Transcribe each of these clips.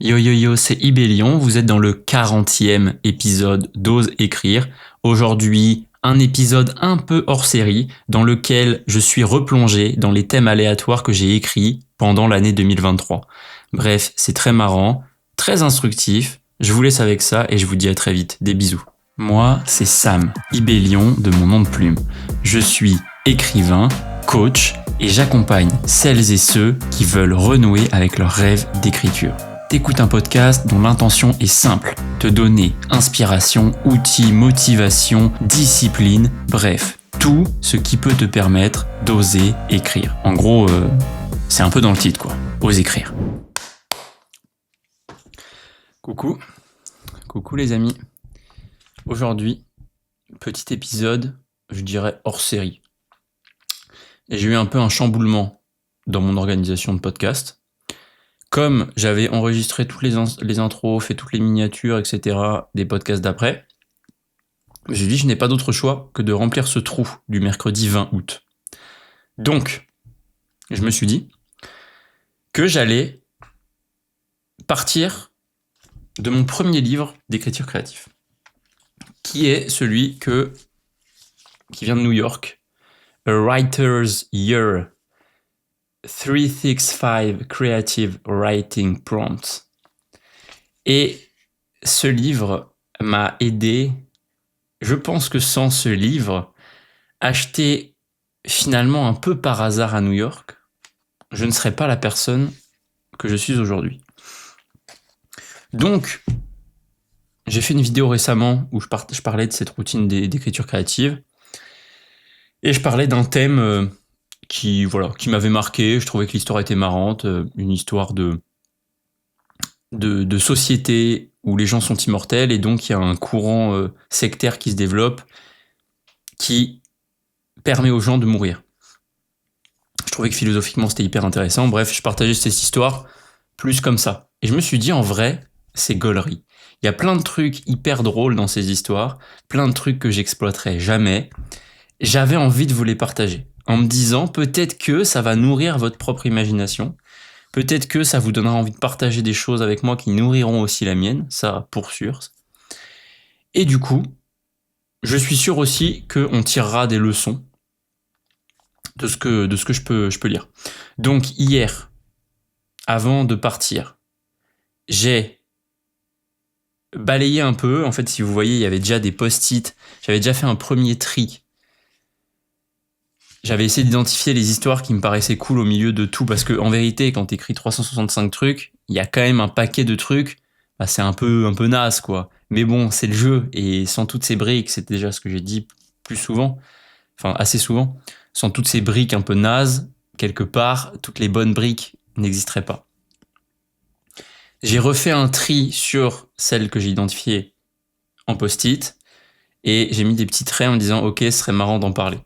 Yo yo yo, c'est Ibélion, vous êtes dans le 40e épisode d'Ose écrire. Aujourd'hui, un épisode un peu hors série dans lequel je suis replongé dans les thèmes aléatoires que j'ai écrits pendant l'année 2023. Bref, c'est très marrant, très instructif, je vous laisse avec ça et je vous dis à très vite. Des bisous. Moi, c'est Sam, Ibélion de mon nom de plume. Je suis écrivain, coach et j'accompagne celles et ceux qui veulent renouer avec leur rêve d'écriture. T'écoutes un podcast dont l'intention est simple, te donner inspiration, outils, motivation, discipline, bref, tout ce qui peut te permettre d'oser écrire. En gros, c'est un peu dans le titre quoi, ose écrire. Coucou les amis. Aujourd'hui, petit épisode, je dirais hors série. Et j'ai eu un peu un chamboulement dans mon organisation de podcast. Comme j'avais enregistré toutes les intros, fait toutes les miniatures, etc. des podcasts d'après, j'ai dit je n'ai pas d'autre choix que de remplir ce trou du mercredi 20 août. Donc, je me suis dit que j'allais partir de mon premier livre d'écriture créative, qui est celui qui vient de New York, A Writer's Year 365 Creative Writing Prompts. Et ce livre m'a aidé, je pense que sans ce livre, acheté finalement un peu par hasard à New York, je ne serais pas la personne que je suis aujourd'hui. Donc, j'ai fait une vidéo récemment où je parlais de cette routine d'écriture créative et je parlais d'un thème qui m'avait marqué. Je trouvais que l'histoire était marrante, une histoire de société où les gens sont immortels et donc il y a un courant sectaire qui se développe qui permet aux gens de mourir. Je trouvais que philosophiquement c'était hyper intéressant. Bref, je partageais cette histoire plus comme ça. Et je me suis dit en vrai, c'est gaulerie. Il y a plein de trucs hyper drôles dans ces histoires, plein de trucs que j'exploiterai jamais. J'avais envie de vous les partager en me disant peut-être que ça va nourrir votre propre imagination, peut-être que ça vous donnera envie de partager des choses avec moi qui nourriront aussi la mienne, ça pour sûr. Et du coup, je suis sûr aussi qu'on tirera des leçons de ce que je peux lire. Donc hier, avant de partir, j'ai balayé un peu. En fait, si vous voyez, il y avait déjà des post-it. J'avais déjà fait un premier tri. J'avais essayé d'identifier les histoires qui me paraissaient cool au milieu de tout, parce que en vérité, quand t'écris 365 trucs, il y a quand même un paquet de trucs, c'est un peu naze, quoi. Mais bon, c'est le jeu, et sans toutes ces briques, c'est déjà ce que j'ai dit plus souvent, enfin assez souvent, sans toutes ces briques un peu nazes, quelque part, toutes les bonnes briques n'existeraient pas. J'ai refait un tri sur celles que j'ai identifiées en post-it, et j'ai mis des petits traits en me disant « Ok, ce serait marrant d'en parler ».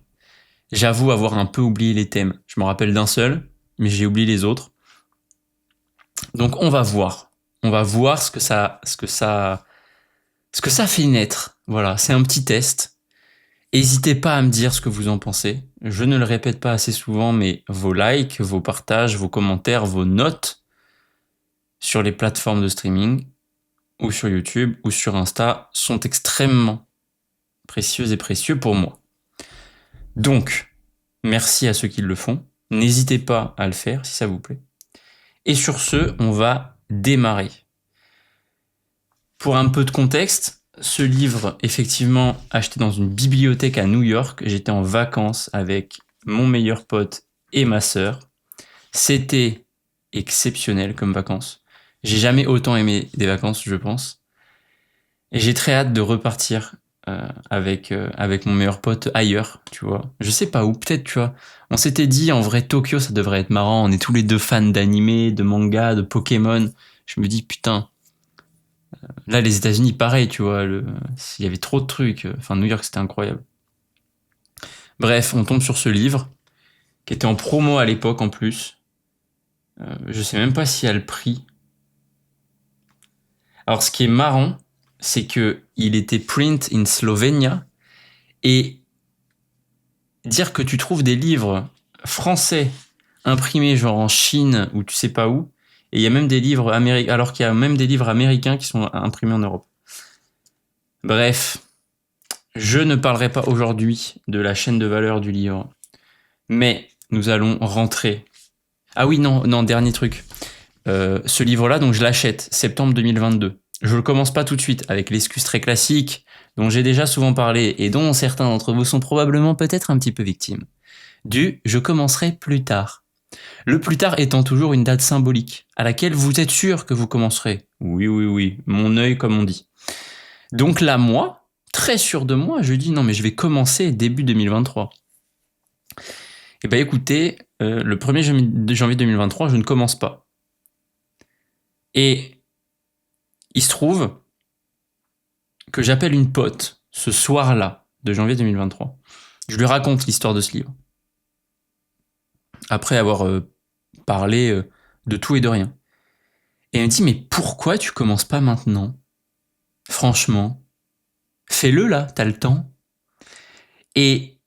J'avoue avoir un peu oublié les thèmes. Je me rappelle d'un seul, mais j'ai oublié les autres. Donc on va voir. On va voir ce que ça fait naître. Voilà, c'est un petit test. N'hésitez pas à me dire ce que vous en pensez. Je ne le répète pas assez souvent, mais vos likes, vos partages, vos commentaires, vos notes sur les plateformes de streaming, ou sur YouTube, ou sur Insta, sont extrêmement précieux et précieux pour moi. Donc, merci à ceux qui le font. N'hésitez pas à le faire si ça vous plaît. Et sur ce, on va démarrer. Pour un peu de contexte, ce livre, effectivement, acheté dans une bibliothèque à New York, j'étais en vacances avec mon meilleur pote et ma sœur. C'était exceptionnel comme vacances. J'ai jamais autant aimé des vacances, je pense. Et j'ai très hâte de repartir avec mon meilleur pote ailleurs, tu vois. Je sais pas où, peut-être, tu vois. On s'était dit, en vrai, Tokyo, ça devrait être marrant. On est tous les deux fans d'anime, de manga, de Pokémon. Je me dis, putain, là, les États-Unis, pareil, tu vois. Il y avait trop de trucs. Enfin, New York, c'était incroyable. Bref, on tombe sur ce livre, qui était en promo à l'époque, en plus. Je sais même pas s'il y a le prix. Alors, ce qui est marrant, c'est que il était print in Slovenia, et dire que tu trouves des livres français imprimés genre en Chine ou tu sais pas où Et il y a même des livres américains, alors qu'il y a même des livres américains qui sont imprimés en Europe. Bref, je ne parlerai pas aujourd'hui de la chaîne de valeur du livre, mais nous allons rentrer. Ah oui, non, dernier truc. Ce livre-là, donc je l'achète, septembre 2022. Je le commence pas tout de suite, avec l'excuse très classique, dont j'ai déjà souvent parlé, et dont certains d'entre vous sont probablement peut-être un petit peu victimes. Du « je commencerai plus tard ». Le plus tard étant toujours une date symbolique, à laquelle vous êtes sûr que vous commencerez. Oui, mon œil comme on dit. Donc là, moi, très sûr de moi, je dis non mais je vais commencer début 2023. Eh ben écoutez, le 1er janvier 2023, je ne commence pas. Et il se trouve que j'appelle une pote ce soir-là de janvier 2023. Je lui raconte l'histoire de ce livre. Après avoir parlé de tout et de rien. Et elle me dit, mais pourquoi tu commences pas maintenant? Franchement, fais-le là, t'as le temps. Et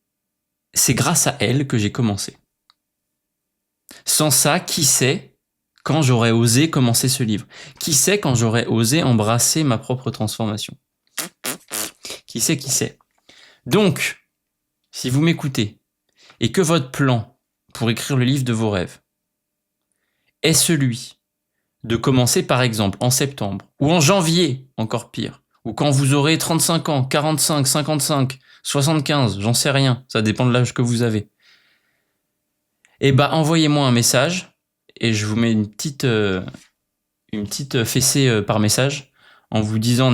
c'est grâce à elle que j'ai commencé. Sans ça, qui sait quand j'aurais osé commencer ce livre? Qui sait quand j'aurais osé embrasser ma propre transformation? Qui sait? Donc, si vous m'écoutez et que votre plan pour écrire le livre de vos rêves est celui de commencer par exemple en septembre ou en janvier, encore pire, ou quand vous aurez 35 ans, 45, 55, 75, j'en sais rien, ça dépend de l'âge que vous avez. Eh ben, envoyez-moi un message et je vous mets une petite fessée par message en vous disant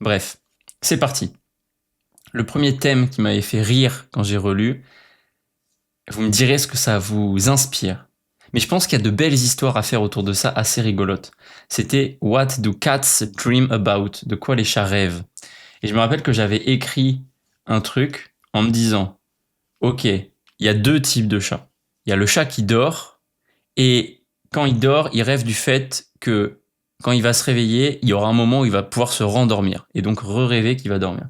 Bref, c'est parti. Le premier thème qui m'avait fait rire quand j'ai relu, vous me direz ce que ça vous inspire. Mais je pense qu'il y a de belles histoires à faire autour de ça, assez rigolotes. C'était What do cats dream about? De quoi les chats rêvent? Et je me rappelle que j'avais écrit un truc en me disant, ok, il y a deux types de chats. Il y a le chat qui dort, et quand il dort, il rêve du fait que quand il va se réveiller, il y aura un moment où il va pouvoir se rendormir, et donc re-rêver qu'il va dormir.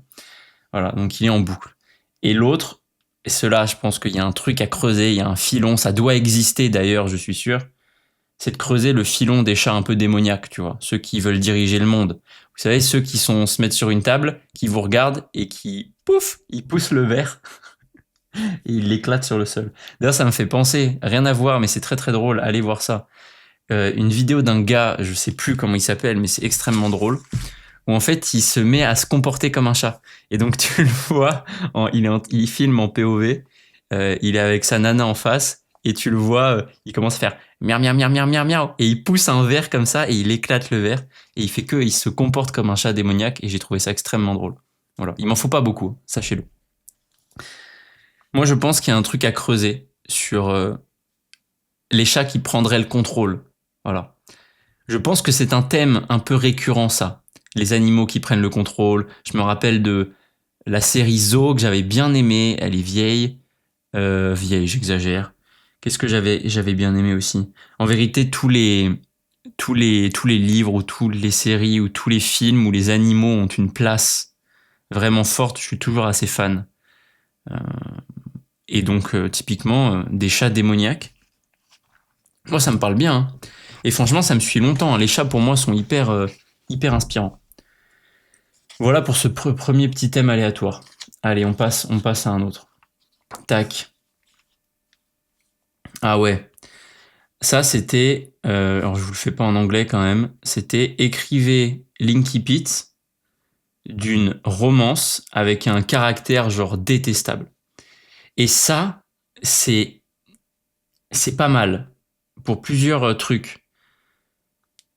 Voilà, donc il est en boucle. Et l'autre, et cela, je pense qu'il y a un truc à creuser, il y a un filon, ça doit exister d'ailleurs, je suis sûr, c'est de creuser le filon des chats un peu démoniaques, tu vois, ceux qui veulent diriger le monde. Vous savez, ceux qui se mettent sur une table, qui vous regardent et qui, pouf, ils poussent le verre et ils l'éclatent sur le sol. D'ailleurs, ça me fait penser, rien à voir, mais c'est très très drôle, allez voir ça. Une vidéo d'un gars, je sais plus comment il s'appelle, mais c'est extrêmement drôle, où en fait il se met à se comporter comme un chat. Et donc tu le vois, il filme en POV, il est avec sa nana en face, et tu le vois, il commence à faire miam miam miam miam miam miam, et il pousse un verre comme ça, et il éclate le verre, et il se comporte comme un chat démoniaque, et j'ai trouvé ça extrêmement drôle. Voilà, il m'en faut pas beaucoup, sachez-le. Moi je pense qu'il y a un truc à creuser sur les chats qui prendraient le contrôle. Voilà. Je pense que c'est un thème un peu récurrent, ça. Les animaux qui prennent le contrôle. Je me rappelle de la série Zoo que j'avais bien aimée. Elle est vieille. J'exagère. Qu'est-ce que j'avais bien aimé aussi? En vérité, tous les livres ou toutes les séries ou tous les films où les animaux ont une place vraiment forte, je suis toujours assez fan. Et donc, typiquement, des chats démoniaques. Moi, ça me parle bien, hein. Et franchement, ça me suit longtemps. Les chats, pour moi, sont hyper inspirants. Voilà pour ce premier petit thème aléatoire. Allez, on passe à un autre. Tac. Ah ouais. Ça, c'était... alors, je vous le fais pas en anglais quand même. C'était écrivez l'incipit d'une romance avec un caractère genre détestable. Et ça, c'est pas mal pour plusieurs trucs.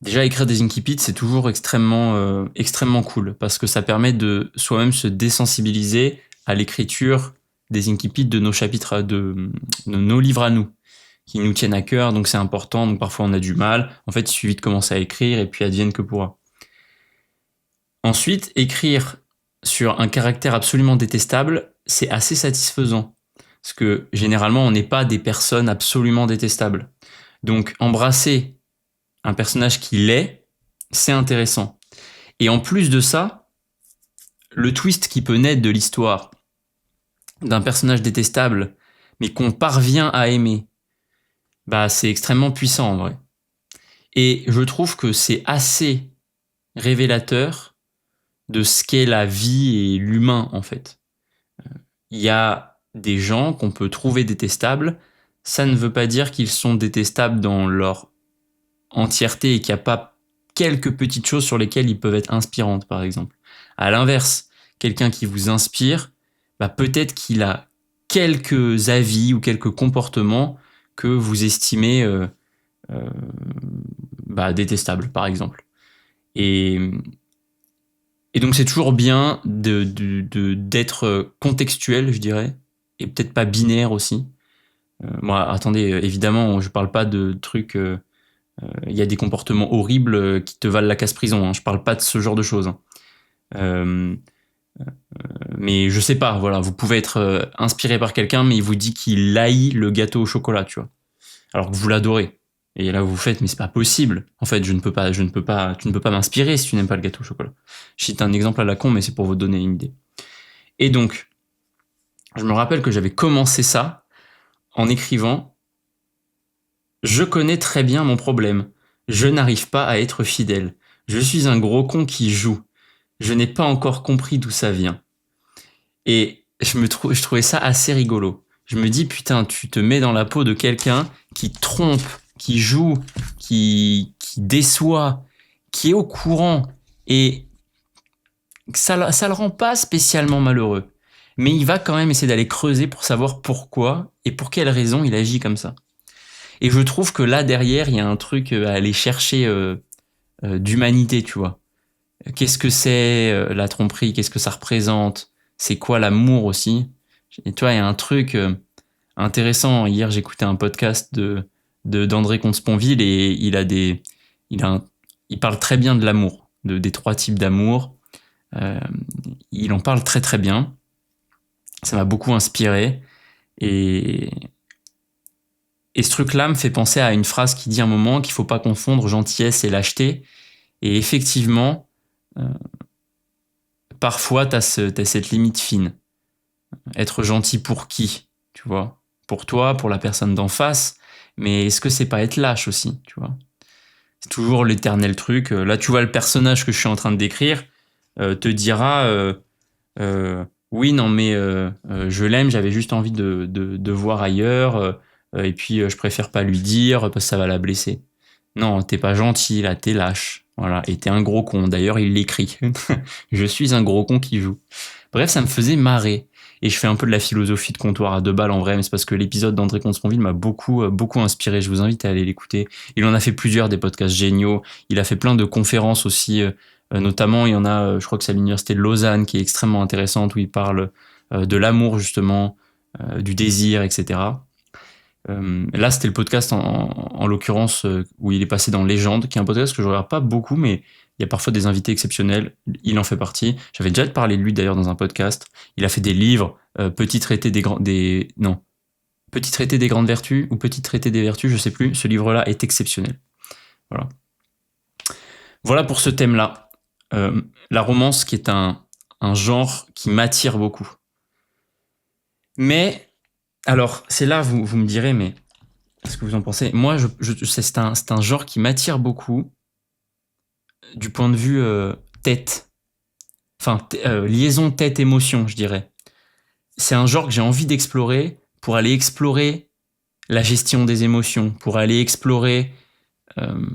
Déjà, écrire des incipits, c'est toujours extrêmement cool parce que ça permet de soi-même se désensibiliser à l'écriture des incipits de nos chapitres, de nos livres à nous, qui nous tiennent à cœur, donc c'est important, donc parfois on a du mal. En fait, il suffit de commencer à écrire et puis advienne que pourra. Ensuite, écrire sur un caractère absolument détestable, c'est assez satisfaisant. Parce que généralement, on n'est pas des personnes absolument détestables. Donc, embrasser un personnage qui l'est, c'est intéressant. Et en plus de ça, le twist qui peut naître de l'histoire d'un personnage détestable, mais qu'on parvient à aimer, bah c'est extrêmement puissant en vrai. Et je trouve que c'est assez révélateur de ce qu'est la vie et l'humain en fait. Il y a des gens qu'on peut trouver détestables, ça ne veut pas dire qu'ils sont détestables dans leur entièreté et qu'il n'y a pas quelques petites choses sur lesquelles ils peuvent être inspirantes, par exemple. À l'inverse, quelqu'un qui vous inspire, bah peut-être qu'il a quelques avis ou quelques comportements que vous estimez euh, détestables, par exemple. Et, et donc c'est toujours bien d'être contextuel, je dirais, et peut-être pas binaire aussi. Moi, attendez, évidemment, je parle pas de trucs. Il y a des comportements horribles qui te valent la casse-prison. Hein. Je parle pas de ce genre de choses. Hein. Euh, mais je sais pas, voilà, vous pouvez être inspiré par quelqu'un, mais il vous dit qu'il haït le gâteau au chocolat, tu vois. Alors que vous l'adorez. Et là, vous faites, mais c'est pas possible. En fait, tu ne peux pas m'inspirer si tu n'aimes pas le gâteau au chocolat. Je cite un exemple à la con, mais c'est pour vous donner une idée. Et donc, je me rappelle que j'avais commencé ça en écrivant Je connais très bien mon problème. Je n'arrive pas à être fidèle. Je suis un gros con qui joue. Je n'ai pas encore compris d'où ça vient. Et je trouvais ça assez rigolo. Je me dis, putain, tu te mets dans la peau de quelqu'un qui trompe, qui joue, qui déçoit, qui est au courant. Et ça le rend pas spécialement malheureux. Mais il va quand même essayer d'aller creuser pour savoir pourquoi et pour quelle raison il agit comme ça. Et je trouve que là, derrière, il y a un truc à aller chercher d'humanité, tu vois. Qu'est-ce que c'est la tromperie? Qu'est-ce que ça représente? C'est quoi l'amour aussi? Et tu vois, il y a un truc intéressant. Hier, j'écoutais un podcast d'André Comte-Sponville et il a un- il parle très bien de l'amour, des trois types d'amour. Euh, il en parle très très bien. Ça m'a beaucoup inspiré. Et, et ce truc-là me fait penser à une phrase qui dit un moment qu'il faut pas confondre gentillesse et lâcheté. Et effectivement, euh, parfois, t'as cette limite fine. Être gentil pour qui, tu vois? Pour toi, pour la personne d'en face, mais est-ce que c'est pas être lâche aussi, tu vois? C'est toujours l'éternel truc. Là, tu vois, le personnage que je suis en train de décrire te dira oui, non, mais je l'aime, j'avais juste envie de voir ailleurs, et puis je préfère pas lui dire parce que ça va la blesser. Non, t'es pas gentil, là, t'es lâche. Voilà, et t'es un gros con. D'ailleurs, il l'écrit. Je suis un gros con qui joue. Bref, ça me faisait marrer. Et je fais un peu de la philosophie de comptoir à deux balles en vrai, mais c'est parce que l'épisode d'André Comte-Sponville m'a beaucoup inspiré. Je vous invite à aller l'écouter. Il en a fait plusieurs des podcasts géniaux. Il a fait plein de conférences aussi. Notamment, il y en a, je crois que c'est à l'université de Lausanne, qui est extrêmement intéressante, où il parle de l'amour justement, du désir, etc. Là, c'était le podcast en l'occurrence où il est passé dans Légende, qui est un podcast que je regarde pas beaucoup, mais il y a parfois des invités exceptionnels. Il en fait partie. J'avais déjà parlé de lui d'ailleurs dans un podcast. Il a fait des livres, Petit traité non, Petit traité des grandes vertus ou Petit traité des vertus, je sais plus. Ce livre-là est exceptionnel. Voilà. Voilà pour ce thème-là. La romance qui est un genre qui m'attire beaucoup. Mais alors, c'est là vous me direz, mais ce que vous en pensez. Moi, c'est un genre qui m'attire beaucoup du point de vue tête. Enfin, liaison tête-émotion, je dirais. C'est un genre que j'ai envie d'explorer pour aller explorer la gestion des émotions, pour aller explorer euh,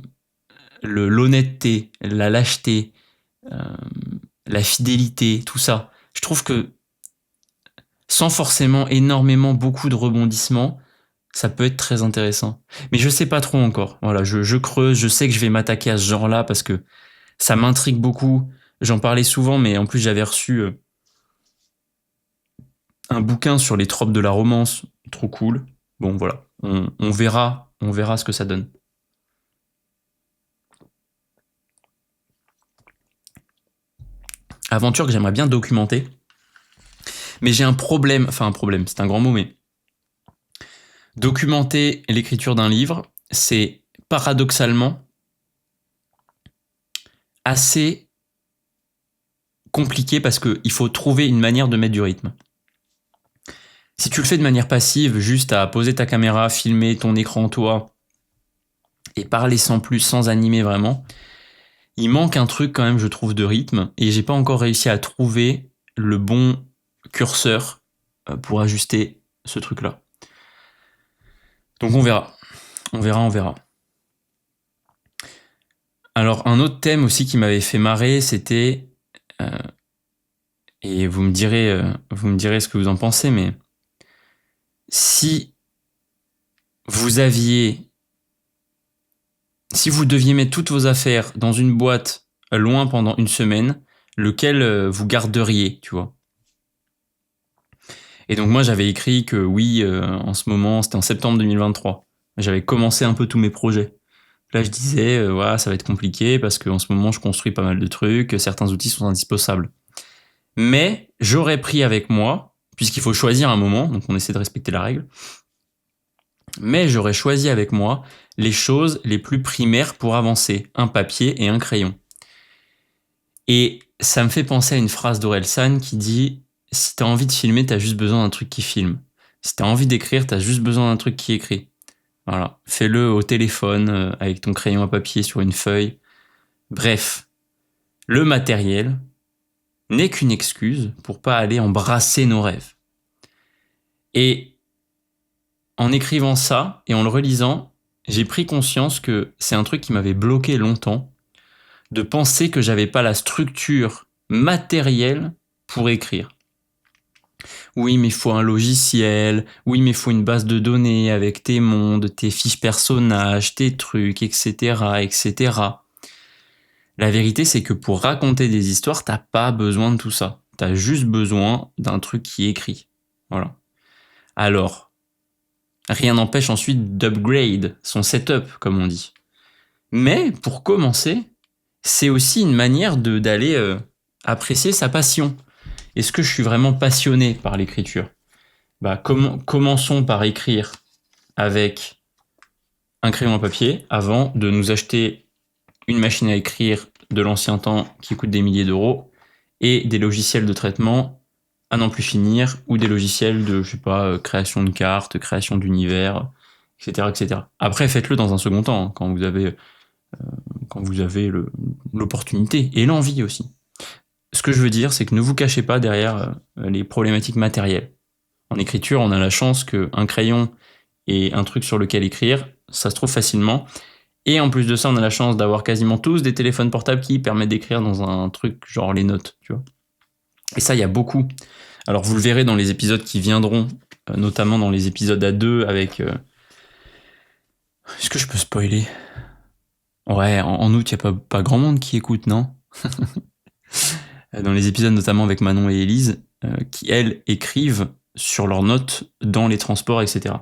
l'honnêteté, la lâcheté, euh, la fidélité, tout ça. Je trouve que sans forcément énormément beaucoup de rebondissements, ça peut être très intéressant. Mais je sais pas trop encore. Voilà, je creuse, je sais que je vais m'attaquer à ce genre-là parce que ça m'intrigue beaucoup. J'en parlais souvent, mais en plus j'avais reçu un bouquin sur les tropes de la romance, trop cool. Bon voilà, on verra ce que ça donne. Aventure que j'aimerais bien documenter, mais j'ai un problème, enfin un problème, c'est un grand mot, mais documenter l'écriture d'un livre, c'est paradoxalement assez compliqué parce qu'il faut trouver une manière de mettre du rythme. Si tu le fais de manière passive, juste à poser ta caméra, filmer ton écran, toi, et parler sans plus, sans animer vraiment, il manque un truc quand même, je trouve, de rythme, et j'ai pas encore réussi à trouver le bon curseur pour ajuster ce truc-là. Donc on verra. On verra. Alors un autre thème aussi qui m'avait fait marrer, c'était... et vous me direz ce que vous en pensez, mais si vous deviez mettre toutes vos affaires dans une boîte loin pendant une semaine, lequel vous garderiez, tu vois? Et donc moi j'avais écrit que oui, en ce moment, c'était en septembre 2023. J'avais commencé un peu tous mes projets. Là je disais, voilà, ça va être compliqué parce qu'en ce moment je construis pas mal de trucs, certains outils sont indispensables. Mais j'aurais pris avec moi, puisqu'il faut choisir un moment, donc on essaie de respecter la règle, mais j'aurais choisi avec moi les choses les plus primaires pour avancer, un papier et un crayon. Et ça me fait penser à une phrase d'Orelsan qui dit « Si t'as envie de filmer, t'as juste besoin d'un truc qui filme. Si t'as envie d'écrire, t'as juste besoin d'un truc qui écrit. » Voilà, fais-le au téléphone, avec ton crayon à papier sur une feuille. Bref, le matériel n'est qu'une excuse pour pas aller embrasser nos rêves. Et en écrivant ça et en le relisant, j'ai pris conscience que c'est un truc qui m'avait bloqué longtemps, de penser que j'avais pas la structure matérielle pour écrire. Oui, mais il faut un logiciel, oui, mais il faut une base de données avec tes mondes, tes fiches personnages, tes trucs, etc., etc. La vérité, c'est que pour raconter des histoires, t'as pas besoin de tout ça. T'as juste besoin d'un truc qui est écrit. Voilà. Alors, rien n'empêche ensuite d'upgrade son setup, comme on dit. Mais pour commencer, c'est aussi une manière d'aller apprécier sa passion. Est-ce que je suis vraiment passionné par l'écriture? Commençons par écrire avec un crayon à papier avant de nous acheter une machine à écrire de l'ancien temps qui coûte des milliers d'euros et des logiciels de traitement à n'en plus finir ou des logiciels de, création de cartes, création d'univers, etc., etc. Après, faites-le dans un second temps, hein, quand vous avez l'opportunité et l'envie aussi. Ce que je veux dire, c'est que ne vous cachez pas derrière les problématiques matérielles. En écriture, on a la chance qu'un crayon et un truc sur lequel écrire, ça se trouve facilement. Et en plus de ça, on a la chance d'avoir quasiment tous des téléphones portables qui permettent d'écrire dans un truc genre les notes, tu vois. Et ça, il y a beaucoup. Alors vous le verrez dans les épisodes qui viendront, notamment dans les épisodes à 2 avec... Est-ce que je peux spoiler? Ouais, en août, il n'y a pas grand monde qui écoute, non? Dans les épisodes notamment avec Manon et Élise, qui elles écrivent sur leurs notes dans les transports, etc.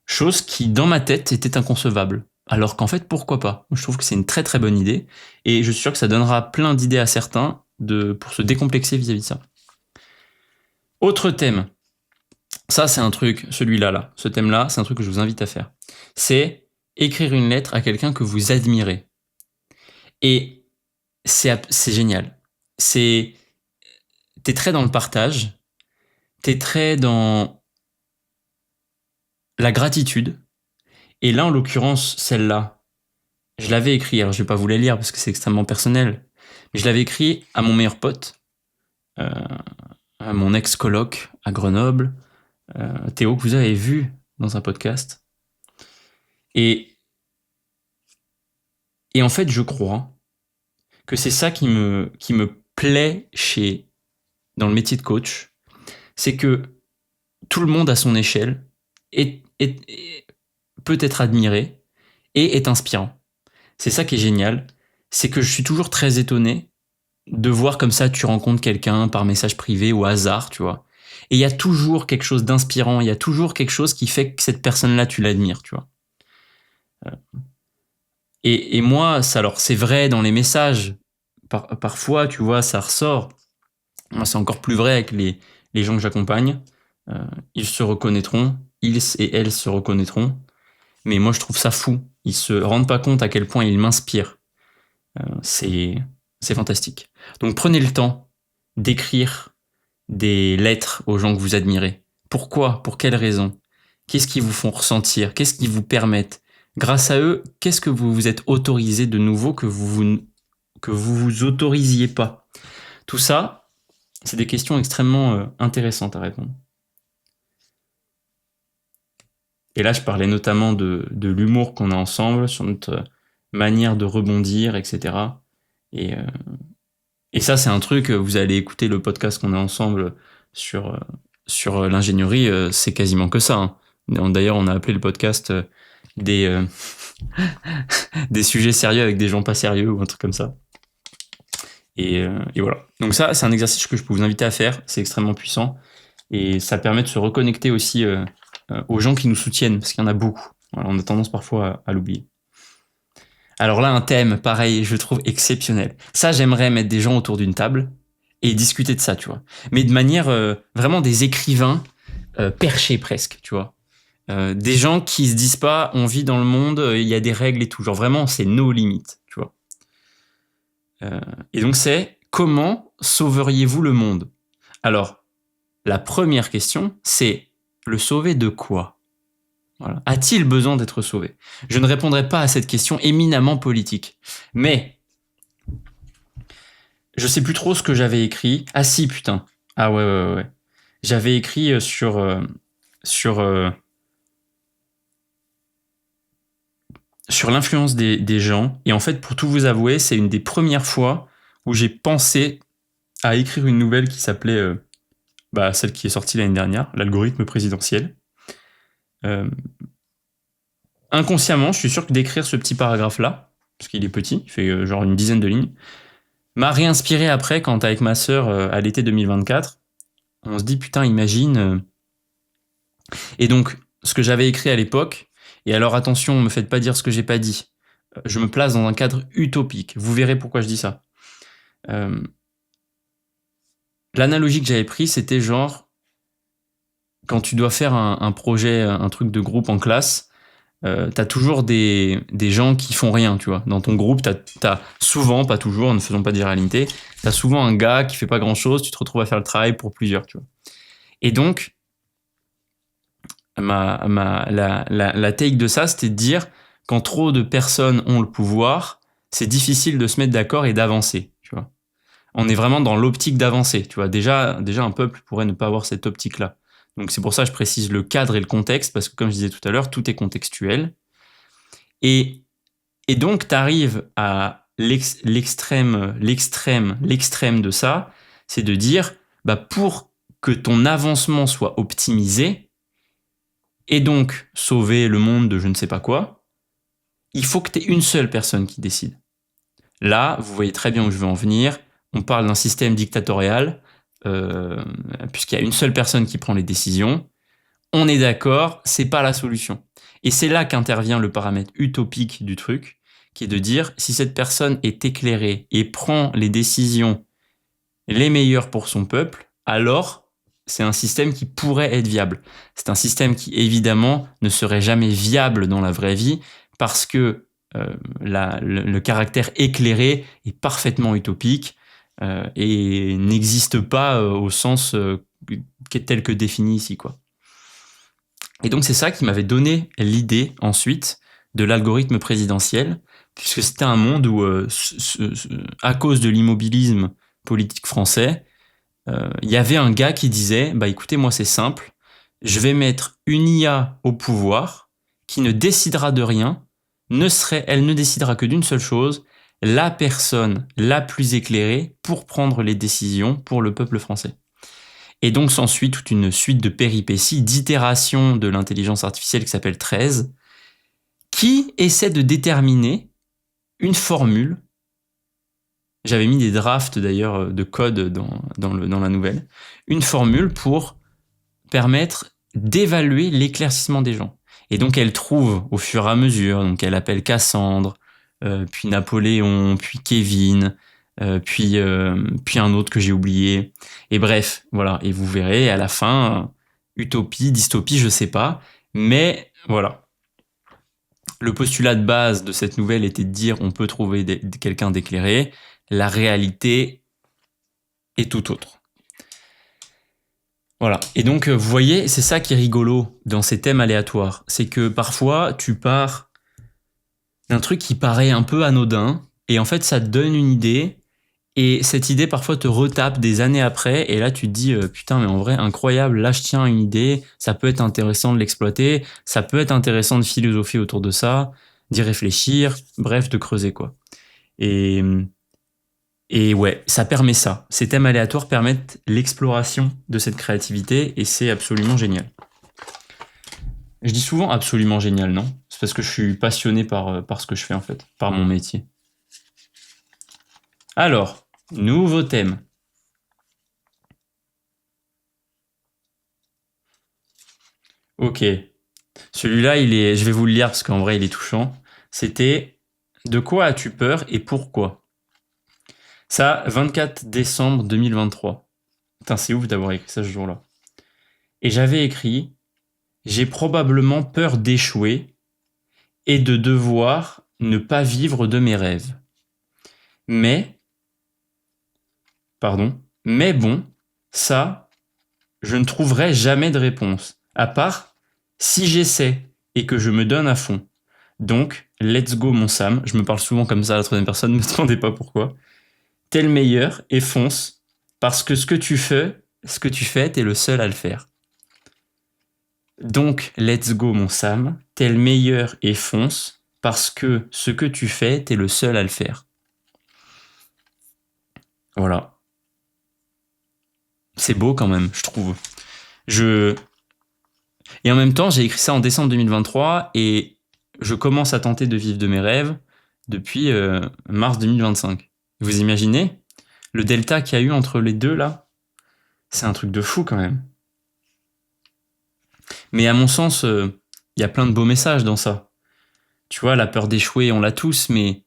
Chose qui, dans ma tête, était inconcevable. Alors qu'en fait, pourquoi pas? Je trouve que c'est une très très bonne idée, et je suis sûr que ça donnera plein d'idées à certains pour se décomplexer vis-à-vis de ça. Autre thème. Ça, c'est un truc, celui-là, ce thème-là, c'est un truc que je vous invite à faire. C'est écrire une lettre à quelqu'un que vous admirez. Et c'est génial. T'es très dans le partage, t'es très dans la gratitude. Et là, en l'occurrence, celle-là, je l'avais écrit, alors je vais pas vous la lire parce que c'est extrêmement personnel, mais je l'avais écrit à mon meilleur pote, à mon ex-coloc à Grenoble, Théo, que vous avez vu dans un podcast. Et en fait, je crois que c'est ça qui me plaît dans le métier de coach, c'est que tout le monde à son échelle peut être admiré et est inspirant. C'est ça qui est génial, c'est que je suis toujours très étonné de voir comme ça tu rencontres quelqu'un par message privé au hasard, tu vois. Et il y a toujours quelque chose d'inspirant, il y a toujours quelque chose qui fait que cette personne-là, tu l'admires, tu vois. Et moi, alors c'est vrai dans les messages, parfois, tu vois, ça ressort. Moi, c'est encore plus vrai avec les gens que j'accompagne. Ils se reconnaîtront, ils et elles se reconnaîtront. Mais moi, je trouve ça fou. Ils se rendent pas compte à quel point ils m'inspirent. C'est fantastique. Donc, prenez le temps d'écrire des lettres aux gens que vous admirez. Pourquoi? Pour quelles raisons? Qu'est-ce qui vous font ressentir? Qu'est-ce qui vous permettent? Grâce à eux, qu'est-ce que vous vous êtes autorisé de nouveau que vous autorisiez pas? Tout ça, c'est des questions extrêmement intéressantes à répondre. Et là, je parlais notamment de l'humour qu'on a ensemble, sur notre manière de rebondir, etc. Et ça, c'est un truc, vous allez écouter le podcast qu'on a ensemble sur l'ingénierie, c'est quasiment que ça. Hein. D'ailleurs, on a appelé le podcast des sujets sérieux avec des gens pas sérieux ou un truc comme ça. Et voilà. Donc ça, c'est un exercice que je peux vous inviter à faire. C'est extrêmement puissant. Et ça permet de se reconnecter aussi aux gens qui nous soutiennent, parce qu'il y en a beaucoup. Voilà, on a tendance parfois à l'oublier. Alors là, un thème, pareil, je le trouve exceptionnel. Ça, j'aimerais mettre des gens autour d'une table et discuter de ça, tu vois. Mais de manière vraiment des écrivains perchés presque, tu vois. Des gens qui se disent pas, on vit dans le monde, il y a des règles et tout. Genre vraiment, c'est nos limites, tu vois. Et donc c'est, comment sauveriez-vous le monde? Alors, la première question, c'est, le sauver de quoi? Voilà. A-t-il besoin d'être sauvé? Je ne répondrai pas à cette question éminemment politique. Mais, je sais plus trop ce que j'avais écrit. Ah si, putain. Ah ouais. J'avais écrit sur l'influence des gens. Et en fait, pour tout vous avouer, c'est une des premières fois où j'ai pensé à écrire une nouvelle qui s'appelait celle qui est sortie l'année dernière, l'algorithme présidentiel. Inconsciemment, je suis sûr que d'écrire ce petit paragraphe-là, parce qu'il est petit, il fait genre une dizaine de lignes, m'a réinspiré après quand avec ma sœur à l'été 2024, on se dit putain imagine. Et donc ce que j'avais écrit à l'époque, et alors attention, me faites pas dire ce que j'ai pas dit, je me place dans un cadre utopique, vous verrez pourquoi je dis ça. L'analogie que j'avais prise, c'était genre quand tu dois faire un projet, un truc de groupe en classe, t'as toujours des gens qui font rien, tu vois. Dans ton groupe, t'as souvent, pas toujours, ne faisons pas généralité, t'as souvent un gars qui fait pas grand chose, tu te retrouves à faire le travail pour plusieurs, tu vois. Et donc, la take de ça, c'était de dire, quand trop de personnes ont le pouvoir, c'est difficile de se mettre d'accord et d'avancer, tu vois. On est vraiment dans l'optique d'avancer, tu vois. Déjà, un peuple pourrait ne pas avoir cette optique-là. Donc c'est pour ça que je précise le cadre et le contexte, parce que comme je disais tout à l'heure, tout est contextuel. Et donc tu arrives à l'extrême de ça, c'est de dire, pour que ton avancement soit optimisé, et donc sauver le monde de je ne sais pas quoi, il faut que tu aies une seule personne qui décide. Là, vous voyez très bien où je veux en venir, on parle d'un système dictatorial, puisqu'il y a une seule personne qui prend les décisions, on est d'accord, c'est pas la solution. Et c'est là qu'intervient le paramètre utopique du truc, qui est de dire, si cette personne est éclairée et prend les décisions les meilleures pour son peuple, alors c'est un système qui pourrait être viable. C'est un système qui, évidemment, ne serait jamais viable dans la vraie vie, parce que le caractère éclairé est parfaitement utopique, et n'existe pas au sens tel que défini ici, quoi. Et donc c'est ça qui m'avait donné l'idée ensuite de l'algorithme présidentiel, puisque c'était un monde où, à cause de l'immobilisme politique français, il y avait un gars qui disait, écoutez, moi c'est simple, je vais mettre une IA au pouvoir qui ne décidera de rien, elle ne décidera que d'une seule chose, la personne la plus éclairée pour prendre les décisions pour le peuple français. Et donc s'ensuit toute une suite de péripéties, d'itérations de l'intelligence artificielle qui s'appelle 13, qui essaie de déterminer une formule. J'avais mis des drafts d'ailleurs de code dans la nouvelle. Une formule pour permettre d'évaluer l'éclaircissement des gens. Et donc elle trouve au fur et à mesure, donc elle appelle Cassandre, puis Napoléon, puis Kevin, puis un autre que j'ai oublié. Et bref, voilà. Et vous verrez, à la fin, utopie, dystopie, je sais pas. Mais voilà. Le postulat de base de cette nouvelle était de dire on peut trouver quelqu'un d'éclairé. La réalité est tout autre. Voilà. Et donc, vous voyez, c'est ça qui est rigolo dans ces thèmes aléatoires. C'est que parfois, tu pars d'un truc qui paraît un peu anodin, et en fait, ça te donne une idée, et cette idée, parfois, te retape des années après, et là, tu te dis, putain, mais en vrai, incroyable, là, je tiens à une idée, ça peut être intéressant de l'exploiter, ça peut être intéressant de philosopher autour de ça, d'y réfléchir, bref, de creuser, quoi. Et, et ouais, ça permet ça. Ces thèmes aléatoires permettent l'exploration de cette créativité, et c'est absolument génial. Je dis souvent absolument génial, non? C'est parce que je suis passionné par ce que je fais, en fait, par mon métier. Alors, nouveau thème. Ok. Celui-là, je vais vous le lire parce qu'en vrai, il est touchant. C'était de quoi as-tu peur et pourquoi? Ça, 24 décembre 2023. Putain, c'est ouf d'avoir écrit ça ce jour-là. Et j'avais écrit, j'ai probablement peur d'échouer et de devoir ne pas vivre de mes rêves. Mais bon, ça, je ne trouverai jamais de réponse, à part si j'essaie et que je me donne à fond. Donc, let's go mon Sam, je me parle souvent comme ça à la troisième personne, ne me demandez pas pourquoi. T'es le meilleur et fonce, parce que ce que tu fais, t'es le seul à le faire. Donc, let's go mon Sam, t'es le meilleur et fonce, parce que ce que tu fais, t'es le seul à le faire. Voilà. C'est beau quand même, je trouve. Et en même temps, j'ai écrit ça en décembre 2023 et je commence à tenter de vivre de mes rêves depuis mars 2025. Vous imaginez le delta qu'il y a eu entre les deux là? C'est un truc de fou quand même. Mais à mon sens, il y a plein de beaux messages dans ça. Tu vois, la peur d'échouer, on l'a tous, mais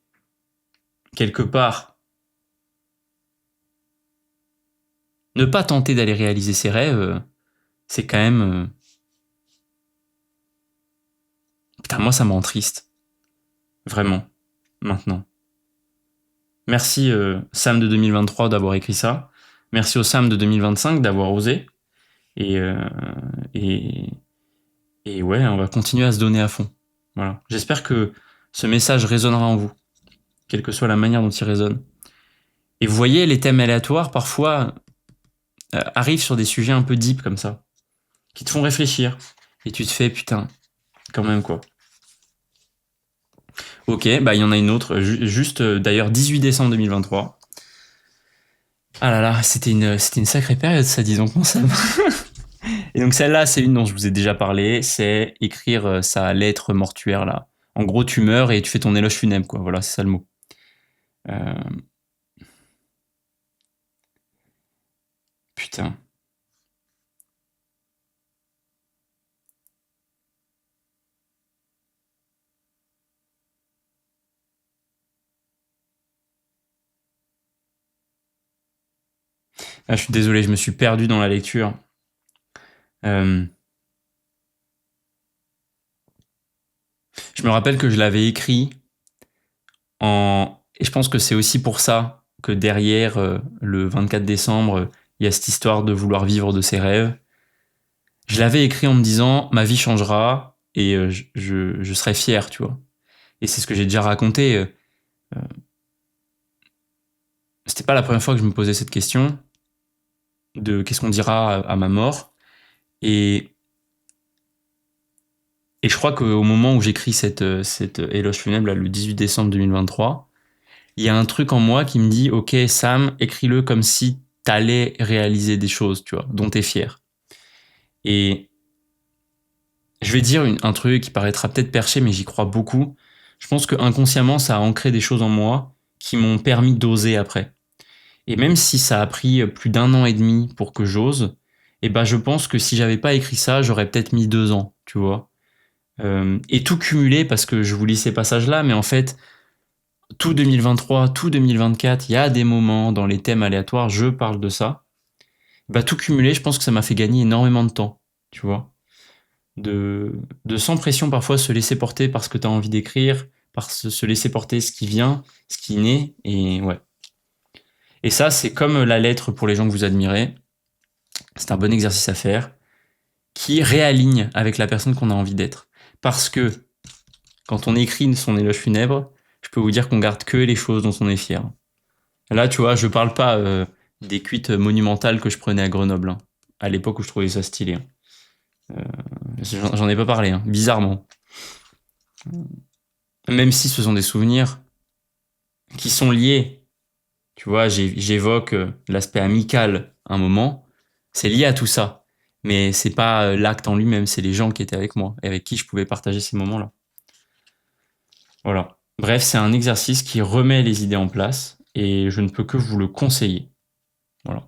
quelque part, ne pas tenter d'aller réaliser ses rêves, c'est quand même... Putain, moi ça me rend triste. Vraiment. Maintenant. Merci Sam de 2023 d'avoir écrit ça. Merci au Sam de 2025 d'avoir osé. Et, et, et ouais, on va continuer à se donner à fond. Voilà. J'espère que ce message résonnera en vous, quelle que soit la manière dont il résonne. Et vous voyez, les thèmes aléatoires, parfois, arrivent sur des sujets un peu deep comme ça, qui te font réfléchir. Et tu te fais, putain, quand même quoi. Ok, bah il y en a une autre, juste d'ailleurs 18 décembre 2023. Ah là là, c'était une sacrée période ça, disons qu'on s'aime. Et donc celle-là, c'est une dont je vous ai déjà parlé, c'est écrire sa lettre mortuaire là. En gros, tu meurs et tu fais ton éloge funèbre, quoi. Voilà, c'est ça le mot. Euh... Putain. Ah, je suis désolé, je me suis perdu dans la lecture. Je me rappelle que je l'avais écrit et je pense que c'est aussi pour ça que derrière le 24 décembre, il y a cette histoire de vouloir vivre de ses rêves. Je l'avais écrit en me disant ma vie changera et je serai fier, tu vois. Et c'est ce que j'ai déjà raconté. C'était pas la première fois que je me posais cette question de qu'est-ce qu'on dira à ma mort. Et je crois qu'au moment où j'écris cette éloge funèbre, là, le 18 décembre 2023, il y a un truc en moi qui me dit ok Sam, écris-le comme si t'allais réaliser des choses, tu vois, dont t'es fier. Et je vais dire un truc qui paraîtra peut-être perché, mais j'y crois beaucoup. Je pense que inconsciemment, ça a ancré des choses en moi qui m'ont permis d'oser après. Et même si ça a pris plus d'1 an et demi pour que j'ose, et ben je pense que si j'avais pas écrit ça, j'aurais peut-être mis 2 ans, tu vois. Et tout cumulé, parce que je vous lis ces passages-là, mais en fait, tout 2023, tout 2024, il y a des moments dans les thèmes aléatoires, je parle de ça. Bah tout cumulé, je pense que ça m'a fait gagner énormément de temps, tu vois. De sans pression parfois se laisser porter par ce que tu as envie d'écrire, par se laisser porter ce qui vient, ce qui naît, et ouais. Et ça, c'est comme la lettre pour les gens que vous admirez. C'est un bon exercice à faire qui réaligne avec la personne qu'on a envie d'être. Parce que quand on écrit son éloge funèbre, je peux vous dire qu'on garde que les choses dont on est fier. Là, tu vois, je parle pas des cuites monumentales que je prenais à Grenoble, hein, à l'époque où je trouvais ça stylé. J'en ai pas parlé, hein, bizarrement. Même si ce sont des souvenirs qui sont liés, tu vois, j'évoque l'aspect amical un moment, c'est lié à tout ça. Mais c'est pas l'acte en lui-même, c'est les gens qui étaient avec moi et avec qui je pouvais partager ces moments-là. Voilà. Bref, c'est un exercice qui remet les idées en place et je ne peux que vous le conseiller. Voilà.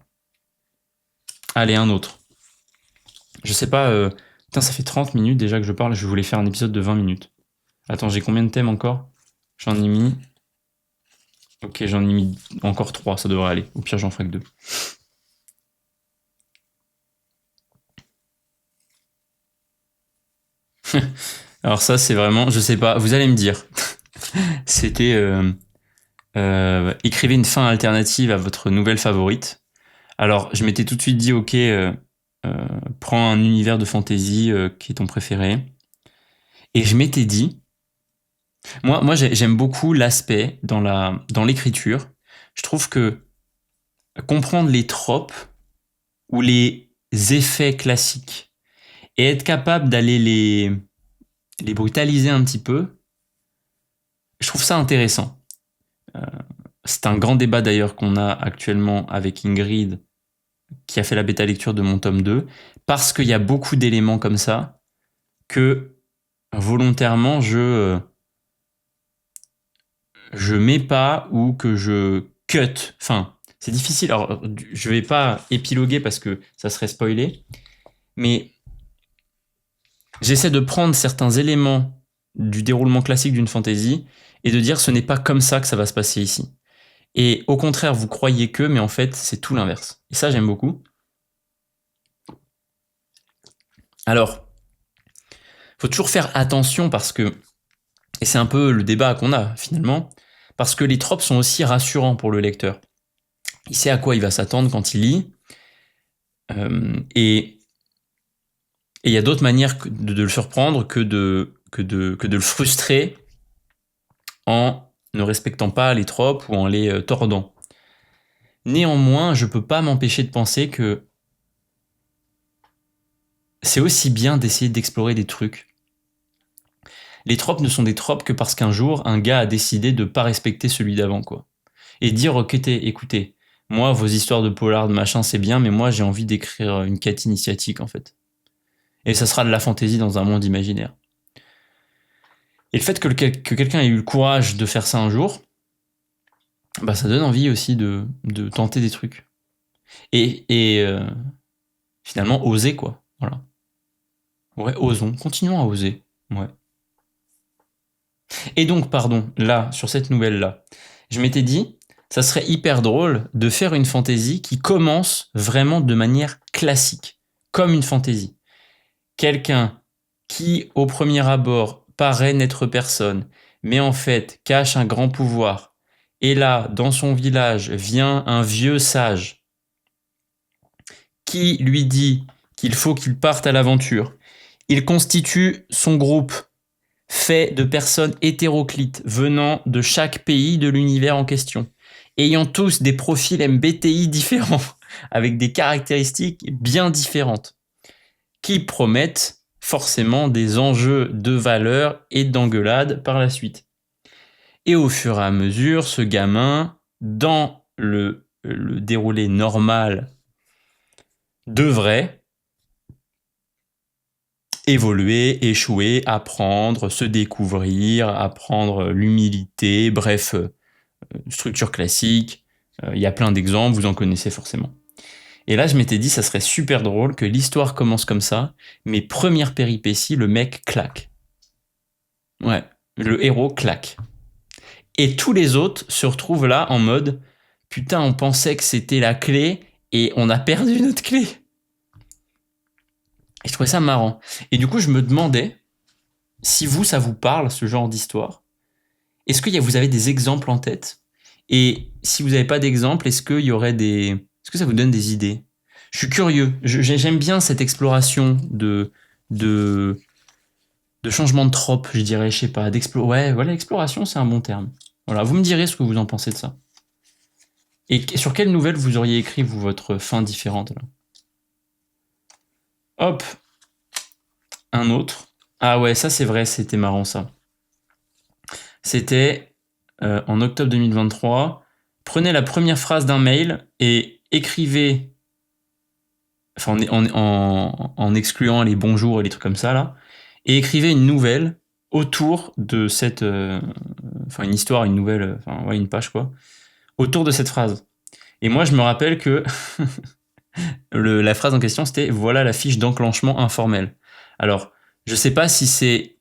Allez, un autre. Je sais pas, putain, ça fait 30 minutes déjà que je parle, je voulais faire un épisode de 20 minutes. Attends, j'ai combien de thèmes encore? J'en ai mis... Ok, j'en ai mis encore 3, ça devrait aller. Au pire, j'en ferai que 2. Alors ça, c'est vraiment... Je sais pas, vous allez me dire. C'était... écrivez une fin alternative à votre nouvelle favorite. Alors, je m'étais tout de suite dit, ok, prends un univers de fantasy qui est ton préféré. Et je m'étais dit... Moi j'aime beaucoup l'aspect dans l'écriture. Je trouve que comprendre les tropes ou les effets classiques et être capable d'aller les brutaliser un petit peu, je trouve ça intéressant. C'est un grand débat d'ailleurs qu'on a actuellement avec Ingrid, qui a fait la bêta lecture de mon tome 2, parce qu'il y a beaucoup d'éléments comme ça que volontairement je mets pas ou que je cut. Enfin, c'est difficile. Alors, je vais pas épiloguer parce que ça serait spoilé, mais j'essaie de prendre certains éléments du déroulement classique d'une fantasy et de dire ce n'est pas comme ça que ça va se passer ici. Et au contraire, vous croyez que, mais en fait, c'est tout l'inverse. Et ça, j'aime beaucoup. Alors, faut toujours faire attention parce que, et c'est un peu le débat qu'on a finalement, parce que les tropes sont aussi rassurants pour le lecteur. Il sait à quoi il va s'attendre quand il lit. Et il y a d'autres manières de le surprendre que de le frustrer en ne respectant pas les tropes ou en les tordant. Néanmoins, je peux pas m'empêcher de penser que c'est aussi bien d'essayer d'explorer des trucs. Les tropes ne sont des tropes que parce qu'un jour, un gars a décidé de pas respecter celui d'avant, quoi. Et dire, ok, écoutez, moi, vos histoires de polar, de machin, c'est bien, mais moi, j'ai envie d'écrire une quête initiatique, en fait. Et ça sera de la fantaisie dans un monde imaginaire. Et le fait que quelqu'un ait eu le courage de faire ça un jour, bah, ça donne envie aussi de tenter des trucs. Et finalement, oser, quoi. Voilà. Ouais, osons. Continuons à oser. Ouais. Et donc, pardon, là, sur cette nouvelle-là, je m'étais dit, ça serait hyper drôle de faire une fantaisie qui commence vraiment de manière classique, comme une fantaisie. Quelqu'un qui, au premier abord, paraît n'être personne, mais en fait cache un grand pouvoir. Et là, dans son village, vient un vieux sage qui lui dit qu'il faut qu'il parte à l'aventure. Il constitue son groupe fait de personnes hétéroclites venant de chaque pays de l'univers en question, ayant tous des profils MBTI différents, avec des caractéristiques bien différentes, qui promettent forcément des enjeux de valeur et d'engueulade par la suite. Et au fur et à mesure, ce gamin, dans le déroulé normal, devrait évoluer, échouer, apprendre, se découvrir, apprendre l'humilité, bref, structure classique. Il y a plein d'exemples, vous en connaissez forcément. Et là, je m'étais dit, ça serait super drôle que l'histoire commence comme ça, mais première péripétie, le mec claque. Ouais, le héros claque. Et tous les autres se retrouvent là en mode, putain, on pensait que c'était la clé et on a perdu notre clé. Et je trouvais ça marrant. Et du coup, je me demandais si vous, ça vous parle, ce genre d'histoire. Est-ce que vous avez des exemples en tête? Et si vous n'avez pas d'exemple, est-ce qu'il y aurait des... Est-ce que ça vous donne des idées? Je suis curieux. J'aime bien cette exploration de, de changement de trope, je dirais, je sais pas, ouais, voilà, exploration, c'est un bon terme. Voilà, vous me direz ce que vous en pensez de ça. Et sur quelle nouvelle vous auriez écrit, vous, votre fin différente, là? Hop, un autre. Ah ouais, ça c'est vrai, c'était marrant ça. C'était en octobre 2023. Prenez la première phrase d'un mail et écrivez, enfin en excluant les bonjours et les trucs comme ça là, et écrivez une nouvelle autour de cette, enfin une histoire, une nouvelle, enfin ouais une page quoi, autour de cette phrase. Et moi je me rappelle que la phrase en question c'était voilà la fiche d'enclenchement informelle. Alors je sais pas si c'est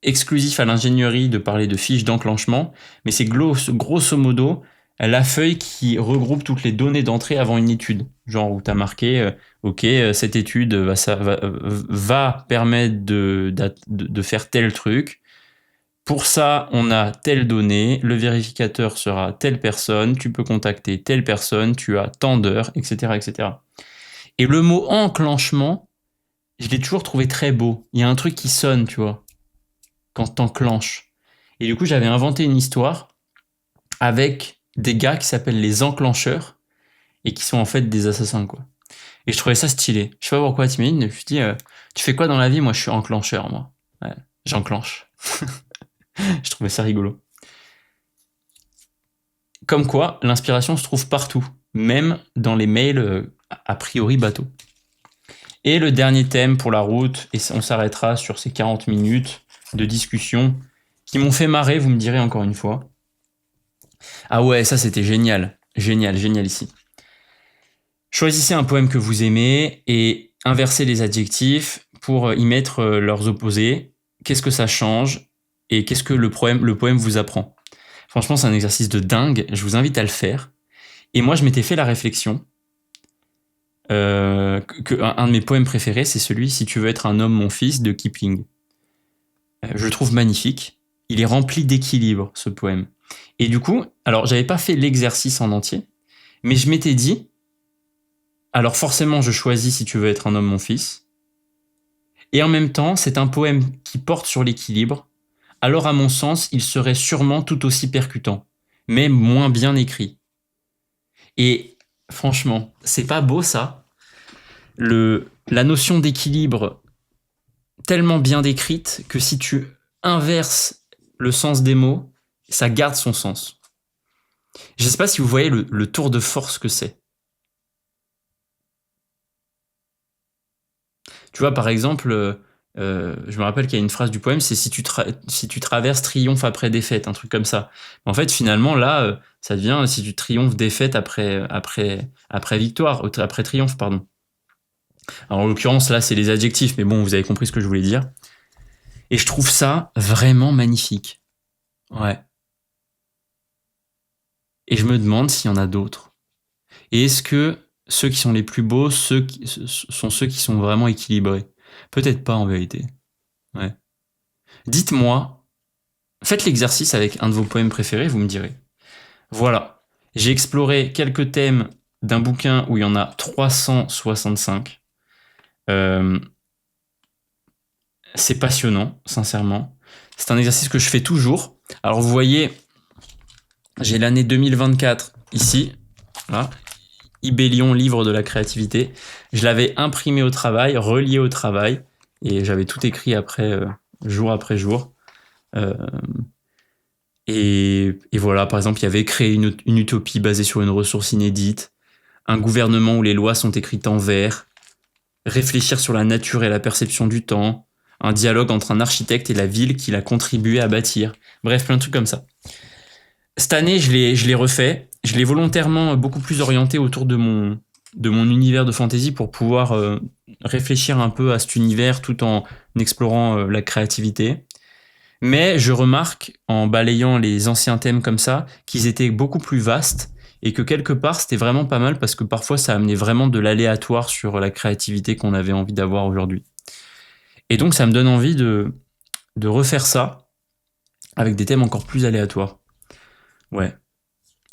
exclusif à l'ingénierie de parler de fiches d'enclenchement, mais c'est grosso modo la feuille qui regroupe toutes les données d'entrée avant une étude. Genre où tu as marqué, ok, cette étude va permettre de faire tel truc. Pour ça, on a telle donnée, le vérificateur sera telle personne, tu peux contacter telle personne, tu as tant d'heures, etc., etc. Et le mot enclenchement, je l'ai toujours trouvé très beau. Il y a un truc qui sonne, tu vois, quand t'enclenches. Et du coup, j'avais inventé une histoire avec des gars qui s'appellent les enclencheurs et qui sont en fait des assassins, quoi. Et je trouvais ça stylé. Je sais pas pourquoi, t'imagines, je me suis dit, tu fais quoi dans la vie? Moi, je suis enclencheur, moi. Ouais, j'enclenche. Je trouvais ça rigolo. Comme quoi, l'inspiration se trouve partout, même dans les mails a priori bateaux. Et le dernier thème pour la route, et on s'arrêtera sur ces 40 minutes de discussion qui m'ont fait marrer, vous me direz encore une fois. Ah ouais, ça c'était génial. Génial, génial ici. Choisissez un poème que vous aimez et inversez les adjectifs pour y mettre leurs opposés. Qu'est-ce que ça change et qu'est-ce que le poème vous apprend? Franchement, c'est un exercice de dingue. Je vous invite à le faire. Et moi, je m'étais fait la réflexion un de mes poèmes préférés, c'est celui Si tu veux être un homme, mon fils de Kipling. Je le trouve magnifique. Il est rempli d'équilibre, ce poème. Et du coup, alors j'avais pas fait l'exercice en entier, mais je m'étais dit, alors forcément je choisis Si tu veux être un homme, mon fils. Et en même temps, c'est un poème qui porte sur l'équilibre. Alors à mon sens, il serait sûrement tout aussi percutant, mais moins bien écrit. Et franchement, c'est pas beau ça? La notion d'équilibre tellement bien décrite que si tu inverses le sens des mots, ça garde son sens. Je ne sais pas si vous voyez le tour de force que c'est. Tu vois, par exemple, je me rappelle qu'il y a une phrase du poème, c'est si tu traverses triomphe après défaite, un truc comme ça. En fait, finalement, là, ça devient si tu triomphes défaite après victoire, après triomphe, pardon. Alors, en l'occurrence, là, c'est les adjectifs, mais bon, vous avez compris ce que je voulais dire. Et je trouve ça vraiment magnifique. Ouais. Et je me demande s'il y en a d'autres. Et est-ce que ceux qui sont les plus beaux sont ceux qui sont vraiment équilibrés? Peut-être pas en vérité. Ouais. Dites-moi, faites l'exercice avec un de vos poèmes préférés, vous me direz. Voilà. J'ai exploré quelques thèmes d'un bouquin où il y en a 365. C'est passionnant, sincèrement. C'est un exercice que je fais toujours. Alors vous voyez, j'ai l'année 2024 ici, là, Ibellion, livre de la créativité. Je l'avais imprimé au travail, relié au travail, et j'avais tout écrit jour après jour. Et voilà, par exemple, il y avait créé une utopie basée sur une ressource inédite, un gouvernement où les lois sont écrites en vers, réfléchir sur la nature et la perception du temps, un dialogue entre un architecte et la ville qu'il a contribué à bâtir. Bref, plein de trucs comme ça. Cette année, je l'ai refait. Je l'ai volontairement beaucoup plus orienté autour de mon univers de fantasy pour pouvoir réfléchir un peu à cet univers tout en explorant la créativité. Mais je remarque, en balayant les anciens thèmes comme ça, qu'ils étaient beaucoup plus vastes et que quelque part, c'était vraiment pas mal parce que parfois, ça amenait vraiment de l'aléatoire sur la créativité qu'on avait envie d'avoir aujourd'hui. Et donc, ça me donne envie de refaire ça avec des thèmes encore plus aléatoires. Ouais,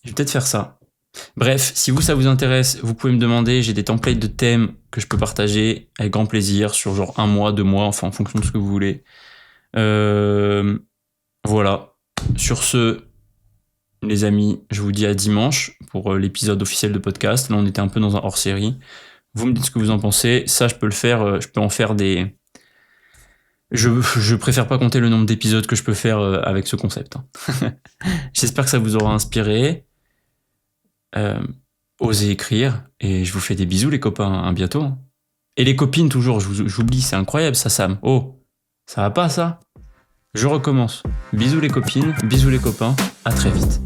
je vais peut-être faire ça. Bref, si ça vous intéresse, vous pouvez me demander, j'ai des templates de thèmes que je peux partager avec grand plaisir sur genre 1 mois, 2 mois, enfin en fonction de ce que vous voulez. Voilà. Sur ce, les amis, je vous dis à dimanche pour l'épisode officiel de podcast. Là, on était un peu dans un hors-série. Vous me dites ce que vous en pensez. Ça, je peux le faire. Je peux en faire des... Je préfère pas compter le nombre d'épisodes que je peux faire avec ce concept. J'espère que ça vous aura inspiré. Osez écrire. Et je vous fais des bisous, les copains. À bientôt. Et les copines, toujours. J'oublie, c'est incroyable ça, Sam. Oh, ça va pas, ça ? Je recommence. Bisous les copines, bisous les copains. À très vite.